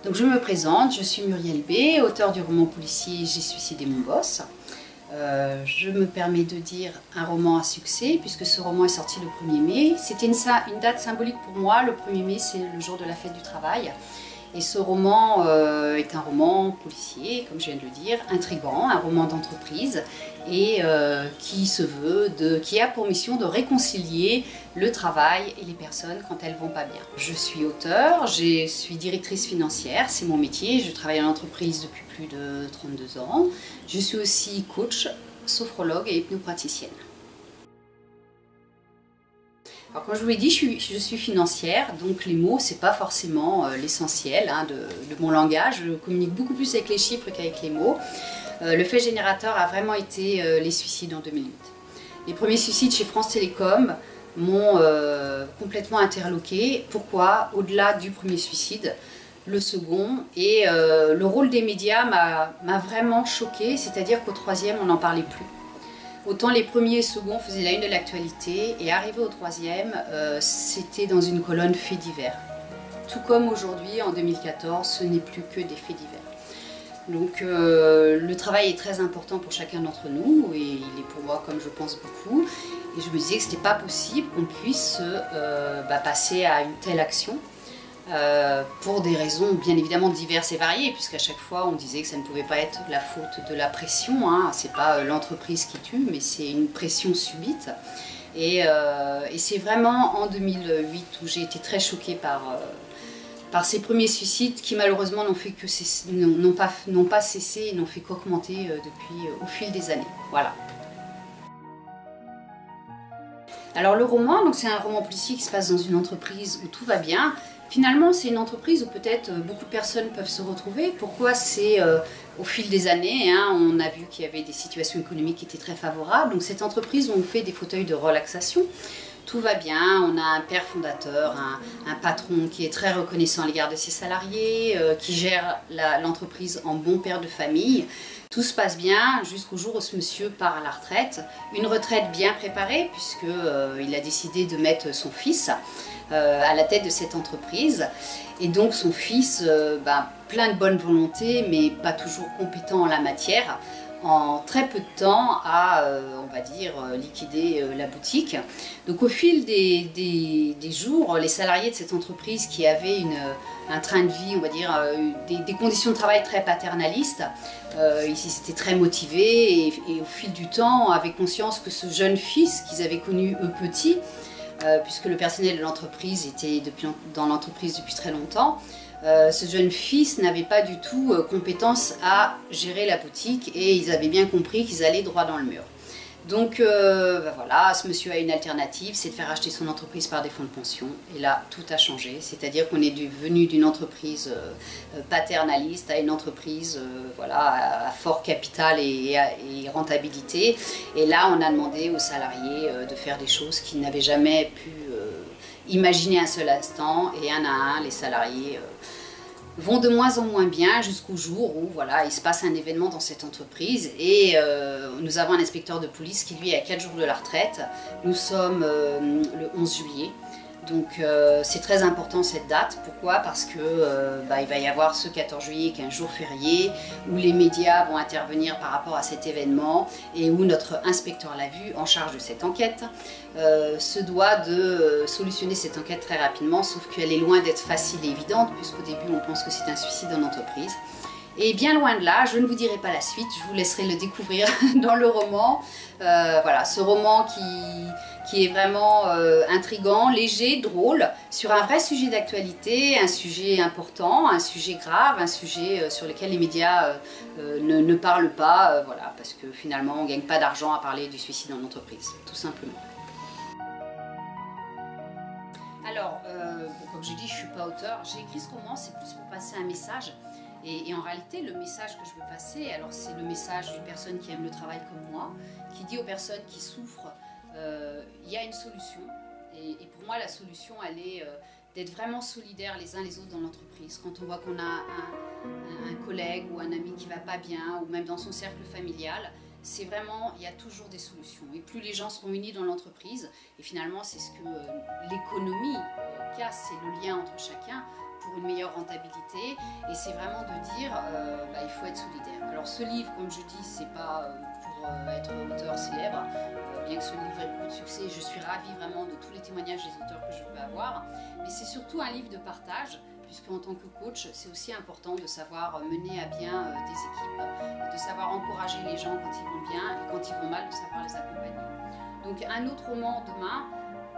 Donc je me présente, je suis Muriel B, auteure du roman policier J'ai suicidé mon boss. Je me permets de dire un roman à succès puisque ce roman est sorti le 1er mai. C'était une date symbolique pour moi, le 1er mai c'est le jour de la fête du travail. Et ce roman est un roman policier, comme je viens de le dire, intrigant, un roman d'entreprise et qui a pour mission de réconcilier le travail et les personnes quand elles vont pas bien. Je suis auteure, je suis directrice financière, c'est mon métier, je travaille en entreprise depuis plus de 32 ans. Je suis aussi coach, sophrologue et hypnopraticienne. Alors, comme je vous l'ai dit, je suis financière, donc les mots, c'est pas forcément l'essentiel de mon langage. Je communique beaucoup plus avec les chiffres qu'avec les mots. Le fait générateur a vraiment été les suicides en 2008. Les premiers suicides chez France Télécom m'ont complètement interloquée. Pourquoi? Au-delà du premier suicide, le second, et le rôle des médias m'a vraiment choquée, c'est-à-dire qu'au troisième, on n'en parlait plus. Autant les premiers et seconds faisaient la une de l'actualité, et arrivé au troisième, c'était dans une colonne faits divers. Tout comme aujourd'hui, en 2014, ce n'est plus que des faits divers. Donc le travail est très important pour chacun d'entre nous, et il est pour moi, comme je pense, beaucoup. Et je me disais que ce n'était pas possible qu'on puisse passer à une telle action. Pour des raisons bien évidemment diverses et variées, puisqu'à chaque fois on disait que ça ne pouvait pas être la faute de la pression, hein. C'est pas l'entreprise qui tue, mais c'est une pression subite. Et c'est vraiment en 2008 où j'ai été très choquée par ces premiers suicides qui malheureusement n'ont pas cessé et n'ont fait qu'augmenter au fil des années. Voilà. Alors le roman, c'est un roman policier qui se passe dans une entreprise où tout va bien. Finalement, c'est une entreprise où peut-être beaucoup de personnes peuvent se retrouver. Pourquoi? C'est au fil des années, hein, on a vu qu'il y avait des situations économiques qui étaient très favorables. Donc cette entreprise où on fait des fauteuils de relaxation, tout va bien. On a un père fondateur, un patron qui est très reconnaissant à l'égard de ses salariés, qui gère l'entreprise en bon père de famille. Tout se passe bien jusqu'au jour où ce monsieur part à la retraite. Une retraite bien préparée puisqu'il a décidé de mettre son fils à la tête de cette entreprise. Et donc son fils, plein de bonne volonté, mais pas toujours compétent en la matière, en très peu de temps a, on va dire, liquidé la boutique. Donc au fil des jours, les salariés de cette entreprise qui avaient un train de vie, on va dire, des conditions de travail très paternalistes, ils étaient très motivés et au fil du temps avaient conscience que ce jeune fils qu'ils avaient connu eux petits, puisque le personnel de l'entreprise était dans l'entreprise depuis très longtemps, ce jeune fils n'avait pas du tout compétence à gérer la boutique et ils avaient bien compris qu'ils allaient droit dans le mur. Donc voilà, ce monsieur a une alternative, c'est de faire acheter son entreprise par des fonds de pension. Et là, tout a changé, c'est-à-dire qu'on est venu d'une entreprise paternaliste à une entreprise voilà, à fort capital et rentabilité. Et là, on a demandé aux salariés de faire des choses qu'ils n'avaient jamais pu imaginer un seul instant. Et un à un, les salariés vont de moins en moins bien jusqu'au jour où voilà, il se passe un événement dans cette entreprise et nous avons un inspecteur de police qui lui est à 4 jours de la retraite. Nous sommes le 11 juillet. Donc c'est très important cette date. Pourquoi? Parce que il va y avoir ce 14 juillet qui est un jour férié où les médias vont intervenir par rapport à cet événement et où notre inspecteur l'a vu en charge de cette enquête se doit de solutionner cette enquête très rapidement, sauf qu'elle est loin d'être facile et évidente puisqu'au début on pense que c'est un suicide en entreprise. Et bien loin de là, je ne vous dirai pas la suite, je vous laisserai le découvrir dans le roman. Voilà, ce roman qui est vraiment intriguant, léger, drôle, sur un vrai sujet d'actualité, un sujet important, un sujet grave, un sujet sur lequel les médias ne parlent pas, voilà, parce que finalement on ne gagne pas d'argent à parler du suicide en entreprise, tout simplement. Alors, comme j'ai dit, je ne suis pas auteure, j'ai écrit ce roman, c'est plus pour passer un message. Et en réalité, le message que je veux passer, alors c'est le message d'une personne qui aime le travail comme moi, qui dit aux personnes qui souffrent, il y a une solution. Et pour moi, la solution, elle est d'être vraiment solidaires les uns les autres dans l'entreprise. Quand on voit qu'on a un collègue ou un ami qui ne va pas bien, ou même dans son cercle familial, c'est vraiment, il y a toujours des solutions. Et plus les gens seront unis dans l'entreprise, et finalement c'est ce que l'économie casse, c'est le lien entre chacun, pour une meilleure rentabilité. Et c'est vraiment de dire il faut être solidaire. Alors ce livre, comme je dis, c'est pas pour être auteur célèbre, bien que ce livre ait beaucoup de succès, je suis ravie vraiment de tous les témoignages des auteurs que je peux avoir, mais c'est surtout un livre de partage, puisque en tant que coach, c'est aussi important de savoir mener à bien des équipes, de savoir encourager les gens quand ils vont bien et quand ils vont mal, de savoir les accompagner. Donc un autre roman demain,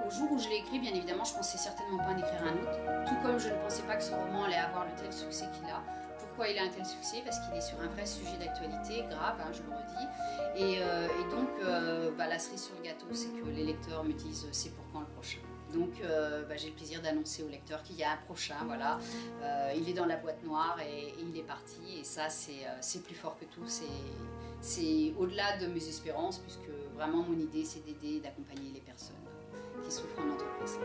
au jour où je l'ai écrit, bien évidemment, je ne pensais certainement pas en écrire un autre, tout comme je ne pensais pas que ce roman allait avoir le tel succès qu'il a. Pourquoi il a un tel succès? Parce qu'il est sur un vrai sujet d'actualité, grave, hein, je le redis. Et donc, la cerise sur le gâteau, c'est que les lecteurs me disent c'est pour quand le prochain. Donc, j'ai le plaisir d'annoncer aux lecteurs qu'il y a un prochain, voilà. Il est dans la boîte noire et il est parti. Et ça, c'est plus fort que tout. C'est au-delà de mes espérances, puisque vraiment mon idée, c'est d'aider, d'accompagner les personnes qui souffrent en entreprise.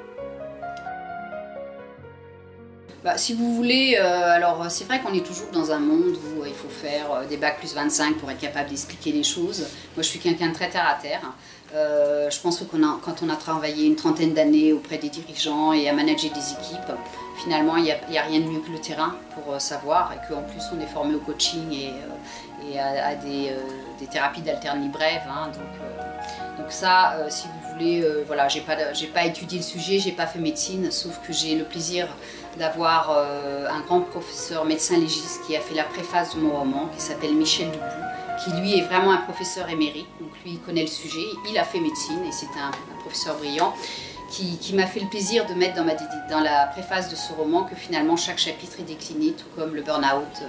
Si vous voulez, alors c'est vrai qu'on est toujours dans un monde où il faut faire des bacs plus 25 pour être capable d'expliquer les choses. Moi je suis quelqu'un de très terre à terre. Je pense que quand on a travaillé une trentaine d'années auprès des dirigeants et à manager des équipes, finalement il n'y a rien de mieux que le terrain pour savoir, et qu'en plus on est formé au coaching et à des thérapies d'alternance brève. Hein, donc ça, si vous voulez, voilà, j'ai pas étudié le sujet, j'ai pas fait médecine, sauf que j'ai le plaisir d'avoir un grand professeur médecin légiste qui a fait la préface de mon roman, qui s'appelle Michel Dubout, qui lui est vraiment un professeur émérite, donc lui il connaît le sujet, il a fait médecine et c'est un professeur brillant qui m'a fait le plaisir de mettre dans la préface de ce roman que finalement chaque chapitre est décliné, tout comme le burn-out.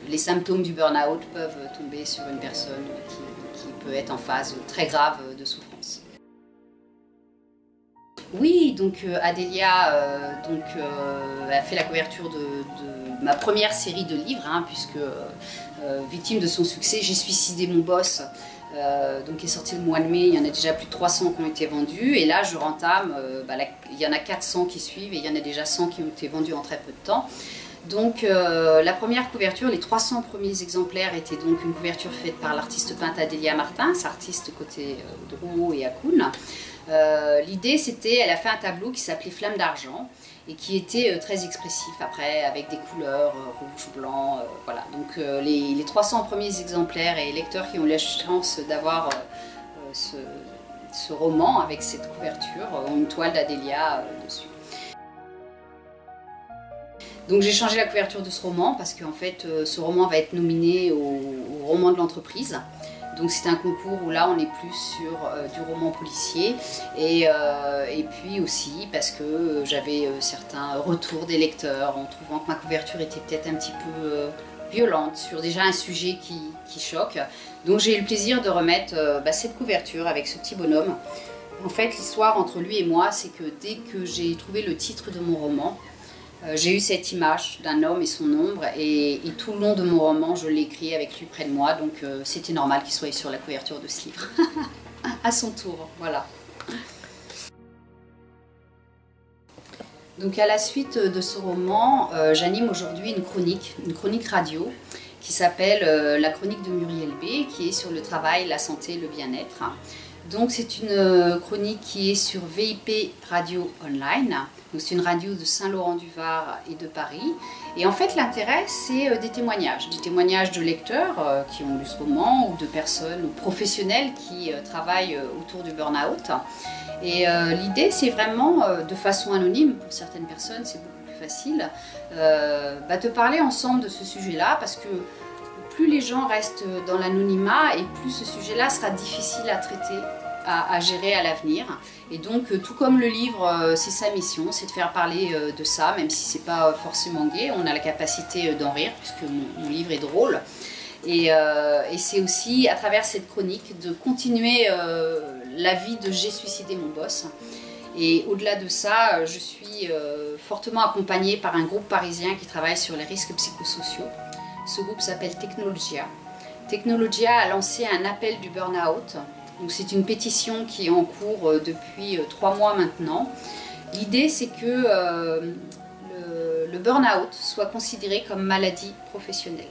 Les symptômes du burn-out peuvent tomber sur une personne qui peut être en phase très grave de souffrance. Oui, donc Adélia a fait la couverture de ma première série de livres, hein, puisque victime de son succès, J'ai suicidé mon boss, qui est sorti le mois de mai. Il y en a déjà plus de 300 qui ont été vendus, et là je rentame, il y en a 400 qui suivent, et il y en a déjà 100 qui ont été vendus en très peu de temps. Donc la première couverture, les 300 premiers exemplaires étaient donc une couverture faite par l'artiste peintre Adélia Martin, artiste côté Drouot et Hakoun. L'idée c'était, elle a fait un tableau qui s'appelait Flamme d'argent et qui était très expressif après, avec des couleurs rouge, blanc, voilà. Donc les 300 premiers exemplaires et lecteurs qui ont eu la chance d'avoir ce roman avec cette couverture ont une toile d'Adélia dessus. Donc j'ai changé la couverture de ce roman parce qu'en fait ce roman va être nominé au roman de l'entreprise. Donc c'est un concours où là on est plus sur du roman policier et puis aussi parce que j'avais certains retours des lecteurs en trouvant que ma couverture était peut-être un petit peu violente sur déjà un sujet qui choque. Donc j'ai eu le plaisir de remettre cette couverture avec ce petit bonhomme. En fait l'histoire entre lui et moi, c'est que dès que j'ai trouvé le titre de mon roman, j'ai eu cette image d'un homme et son ombre, et tout le long de mon roman, je l'ai écrit avec lui près de moi, donc c'était normal qu'il soit sur la couverture de ce livre. À son tour, voilà. Donc à la suite de ce roman, j'anime aujourd'hui une chronique radio, qui s'appelle La chronique de Muriel B, qui est sur le travail, la santé, le bien-être. Donc c'est une chronique qui est sur VIP Radio Online. C'est une radio de Saint-Laurent-du-Var et de Paris. Et en fait, l'intérêt, c'est des témoignages de lecteurs qui ont lu ce roman, ou de personnes, ou professionnels qui travaillent autour du burn-out. Et l'idée, c'est vraiment, de façon anonyme, pour certaines personnes, c'est beaucoup plus facile, de parler ensemble de ce sujet-là, parce que plus les gens restent dans l'anonymat, et plus ce sujet-là sera difficile à traiter, à gérer à l'avenir. Et donc tout comme le livre, c'est sa mission, c'est de faire parler de ça, même si c'est pas forcément gai, on a la capacité d'en rire puisque mon livre est drôle. Et c'est aussi à travers cette chronique de continuer la vie de J'ai suicidé mon boss. Et au-delà de ça, je suis fortement accompagnée par un groupe parisien qui travaille sur les risques psychosociaux. Ce groupe s'appelle Technologia. Technologia a lancé un appel du burn-out. C'est une pétition qui est en cours depuis 3 mois maintenant. L'idée, c'est que le burn-out soit considéré comme maladie professionnelle.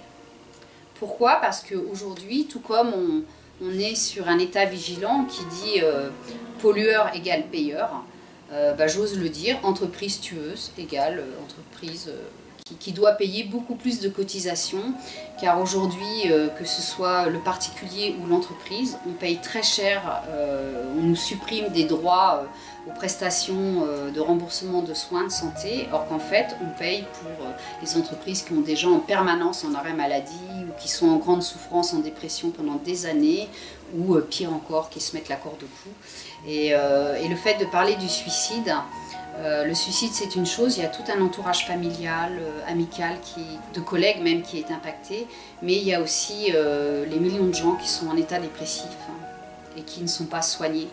Pourquoi? Parce qu'aujourd'hui, tout comme on est sur un état vigilant qui dit pollueur égale payeur, j'ose le dire, entreprise tueuse égale entreprise qui doit payer beaucoup plus de cotisations, car aujourd'hui, que ce soit le particulier ou l'entreprise, on paye très cher, on nous supprime des droits aux prestations de remboursement de soins de santé, or qu'en fait, on paye pour les entreprises qui ont des gens en permanence en arrêt maladie ou qui sont en grande souffrance, en dépression pendant des années, ou pire encore, qui se mettent la corde au cou. Et le fait de parler du suicide, le suicide c'est une chose, il y a tout un entourage familial, amical, de collègues même qui est impacté, mais il y a aussi les millions de gens qui sont en état dépressif et qui ne sont pas soignés,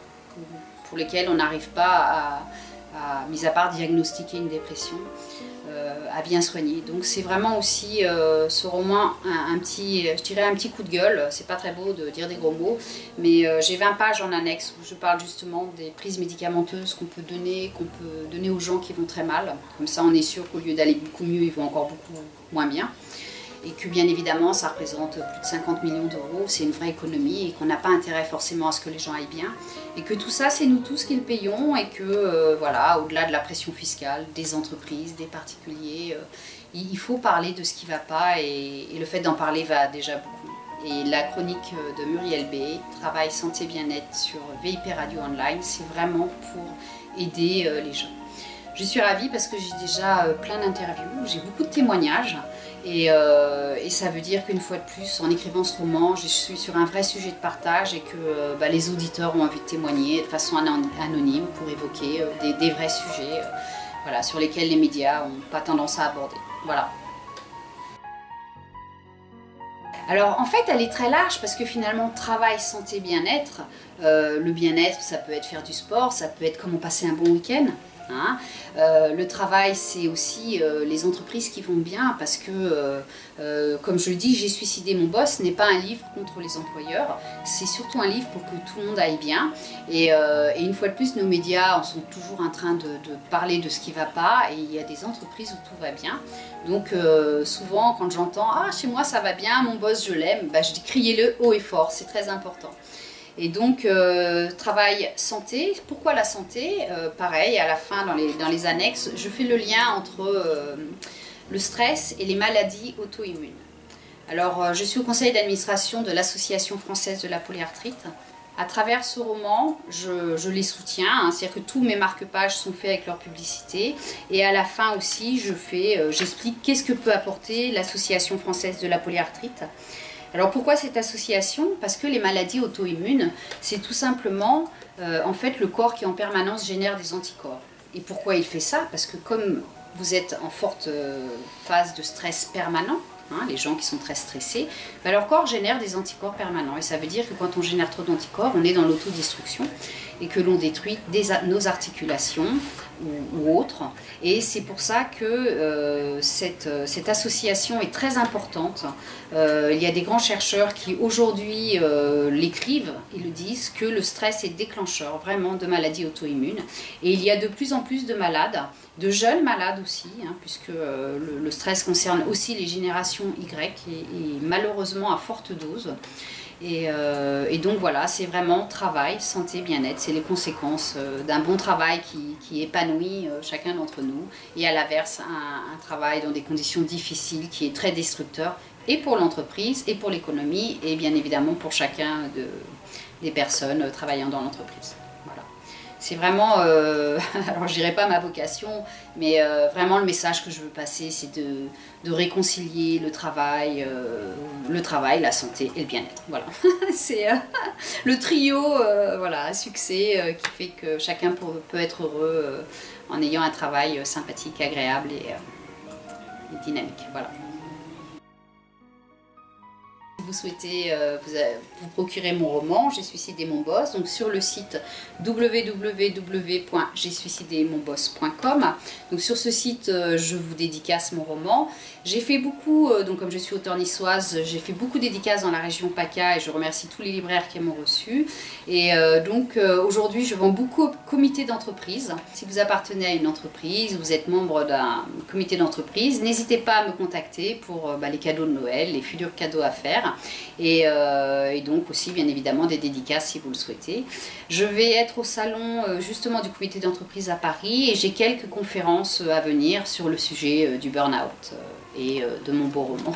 pour lesquels on n'arrive pas mis à part diagnostiquer une dépression, à bien soigner. Donc c'est vraiment aussi ce roman je dirais un petit coup de gueule. C'est pas très beau de dire des gros mots, mais j'ai 20 pages en annexe où je parle justement des prises médicamenteuses qu'on peut donner aux gens qui vont très mal. Comme ça on est sûr qu'au lieu d'aller beaucoup mieux, ils vont encore beaucoup moins bien. Et que bien évidemment ça représente plus de 50 millions d'euros, c'est une vraie économie et qu'on n'a pas intérêt forcément à ce que les gens aillent bien. Et que tout ça c'est nous tous qui le payons et que voilà, au-delà de la pression fiscale, des entreprises, des particuliers, il faut parler de ce qui ne va pas et le fait d'en parler va déjà beaucoup. Et la chronique de Muriel B, Travail, Santé, Bien-être sur VIP Radio Online, c'est vraiment pour aider les gens. Je suis ravie parce que j'ai déjà plein d'interviews, j'ai beaucoup de témoignages et ça veut dire qu'une fois de plus, en écrivant ce roman, je suis sur un vrai sujet de partage et que les auditeurs ont envie de témoigner de façon anonyme pour évoquer des vrais sujets voilà, sur lesquels les médias n'ont pas tendance à aborder. Voilà. Alors en fait elle est très large parce que finalement travail, santé, bien-être, le bien-être ça peut être faire du sport, ça peut être comment passer un bon week-end. Hein. Le travail c'est aussi les entreprises qui vont bien parce que comme je le dis, J'ai suicidé mon boss n'est pas un livre contre les employeurs, c'est surtout un livre pour que tout le monde aille bien et une fois de plus nos médias sont toujours en train de parler de ce qui ne va pas et il y a des entreprises où tout va bien, donc souvent quand j'entends « Ah chez moi ça va bien, mon boss je l'aime », je dis criez-le haut et fort, c'est très important. Et donc, travail, santé. Pourquoi la santé? Pareil, à la fin, dans les annexes, je fais le lien entre le stress et les maladies auto-immunes. Alors, je suis au conseil d'administration de l'Association française de la polyarthrite. À travers ce roman, je les soutiens, hein, c'est-à-dire que tous mes marque-pages sont faits avec leur publicité. Et à la fin aussi, j'explique qu'est-ce que peut apporter l'Association française de la polyarthrite. Alors pourquoi cette association? Parce que les maladies auto-immunes, c'est tout simplement en fait le corps qui en permanence génère des anticorps. Et pourquoi il fait ça? Parce que comme vous êtes en forte phase de stress permanent, hein, les gens qui sont très stressés, leur corps génère des anticorps permanents. Et ça veut dire que quand on génère trop d'anticorps, on est dans l'autodestruction et que l'on détruit nos articulations ou autres. Et c'est pour ça que cette association est très importante. Il y a des grands chercheurs qui aujourd'hui l'écrivent et le disent que le stress est déclencheur vraiment de maladies auto-immunes. Et il y a de plus en plus de malades, de jeunes malades aussi, hein, puisque le stress concerne aussi les générations Y et malheureusement à forte dose. Et donc voilà, c'est vraiment travail, santé, bien-être, c'est les conséquences d'un bon travail qui épanouit chacun d'entre nous et à l'inverse un travail dans des conditions difficiles qui est très destructeur et pour l'entreprise et pour l'économie et bien évidemment pour chacun des personnes travaillant dans l'entreprise. Voilà. C'est vraiment, alors je dirais pas ma vocation, mais vraiment le message que je veux passer, c'est de réconcilier le travail, la santé et le bien-être. Voilà, c'est le trio, voilà, à succès qui fait que chacun peut être heureux en ayant un travail sympathique, agréable et dynamique. Voilà. Vous souhaitez vous procurer mon roman J'ai suicidé mon boss, donc sur le site www.jaiisuicidémonboss.com. Donc sur ce site, je vous dédicace mon roman. J'ai fait beaucoup, donc comme je suis auteure niçoise, j'ai fait beaucoup de dédicaces dans la région PACA et je remercie tous les libraires qui m'ont reçu. Et donc aujourd'hui, je vends beaucoup au comité d'entreprise. Si vous appartenez à une entreprise, vous êtes membre d'un comité d'entreprise, n'hésitez pas à me contacter pour les cadeaux de Noël, les futurs cadeaux à faire. Et donc aussi bien évidemment des dédicaces si vous le souhaitez. Je vais être au salon justement du comité d'entreprise à Paris et j'ai quelques conférences à venir sur le sujet du burn-out et de mon beau roman.